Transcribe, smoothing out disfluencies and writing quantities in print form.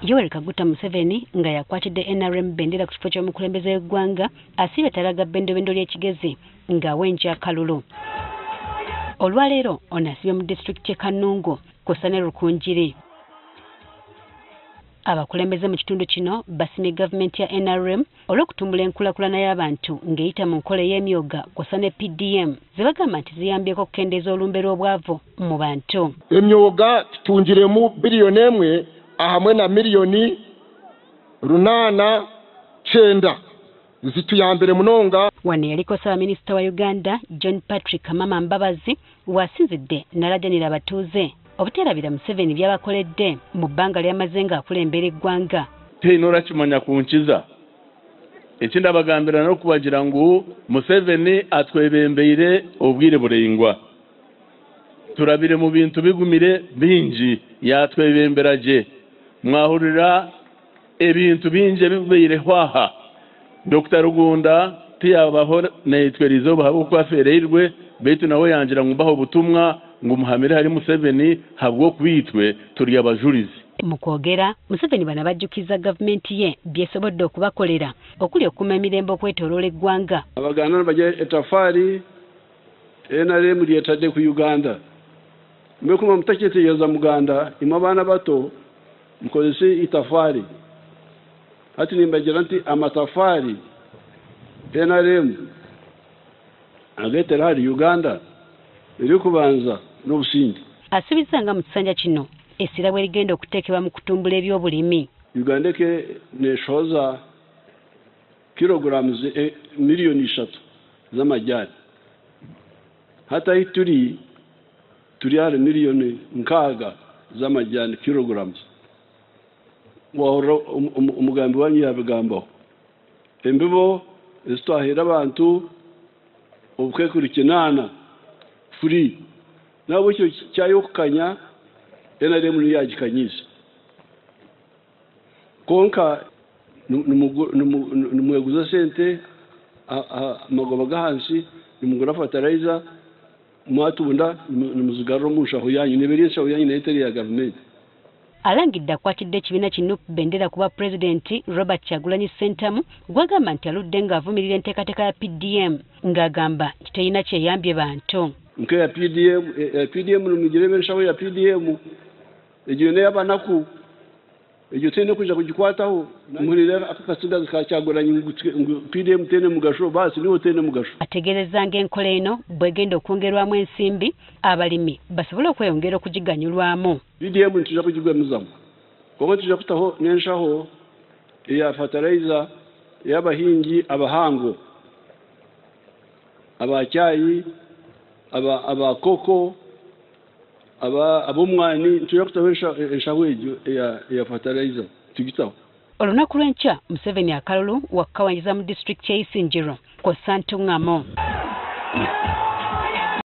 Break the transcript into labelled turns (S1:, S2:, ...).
S1: Yoweri Kaguta Museveni nga yakwatidde NRM bendera ku kifo ky'omukulembeze w'eggwanga asibye talaga bendobendo ly'ekigezi ng'awenja Kalulu. Olwaleero ono asibye mu disitulikiti y'e Kanungu kw'ossa ne Rukungiri. Abakulembeze mu kitundu kino basimye gavumenti ya NRM olw'okutumbula enkulaakulana y'abantu ng'eyita mu nkola y'emyoga kw'ossa ne PDM ze bagamba nti ziyambyeko okukendeeza olumbe lw'obwavu mu bantu.
S2: Emyoga tutungiremu biliyoni 1 hamwe na miliyoni 809 zituyambire munonga.
S1: Wano yaliko Ssaabaminisita wa Uganda John Patrick Amama Mbabazi wasinzidde n'alajjanira abatuuze obuteerabira Museveni by'abakoledde mu bbanga ly'amaze ng'akulembera eggwanga.
S3: Teinora kimanya kunkiza ekindabagambira n'okubagira ngu Museveni atwebembeire obwire burengwa turabire mu bintu bigumire bingi yatwebembera gye mwahurira ebintu bingi bibeire hwaha. Dr. Rugunda tiyabaho neitwerizo bahabu kwafereirwe betu nawe yangira ngumbaho butumwa ngo muhamire hari Museveni habwo kubitwe turi abajurizi.
S1: Mu kwogera Museveni bana bajjukiza gavumenti ye byesobodde okubakolera okuli okuma emirembe okwetooloola eggwanga.
S4: Abaganda bajja etafari NRM lyetadde ku Uganda mwekuma mutakyeteyeza muganda imwe abaana bato mukozese itafari hati nimbagira nti amatafari NRM agetera hari Uganda eri kubanza n'obusindi.
S1: Asubiza nga mu kisanja kino essira bwe ligenda okuteekebwa mu kutumbula eby'obulimi.
S4: Uganda ke neshoza kilograms miliyoni 3 z'amajyani hata hituri hari miliyoni 6 z'amajyani kilograms. Wahora umugambi wanyu yabigambaho embibo ezitwahira abantu obukekurikinana free nabo cyo cyayokukanya NRM yagikanyize konka numweguza sente magoba gahansi numugura fertilizer mwatunda numuzigaro mushaho yanyu neberesha yanyu neteri ya government.
S1: Alangidde akwatidde ekibiina kino bendera kuba Pulezidenti Robert Kyagulanyi Ssentamu gwagamba nti aludde ng'avumirira enteekateeka ya PDM ng'agamba kiteyina kyeyambye bantu.
S4: Nke ya PDM numugirebereshaho ya PDM egyo ne yabanaku egyo tene kuja kugikwataho muhurira akakasiga ka Kyagulanyi PDM tene mugasho basi niwo tene mugasho.
S1: Ategereza ng'enkola eno bwegenda okwongerwamu ensimbi abalimi basobole okweyongera okugiganyulwamu.
S4: PDM ntujja kugigwemuzamu kongo tujja kutaho nenshaho ya fertilizer y'abahingi abahango abacyayi abakoko abumwani tujja kutaho enshaho egyo ya fertilizer tugitaho.
S1: Olunaku lw'enkya Museveni akalulu wakkawanyiza mu disitulikiti y'e Isinjiro kw'ossa Ntungamo.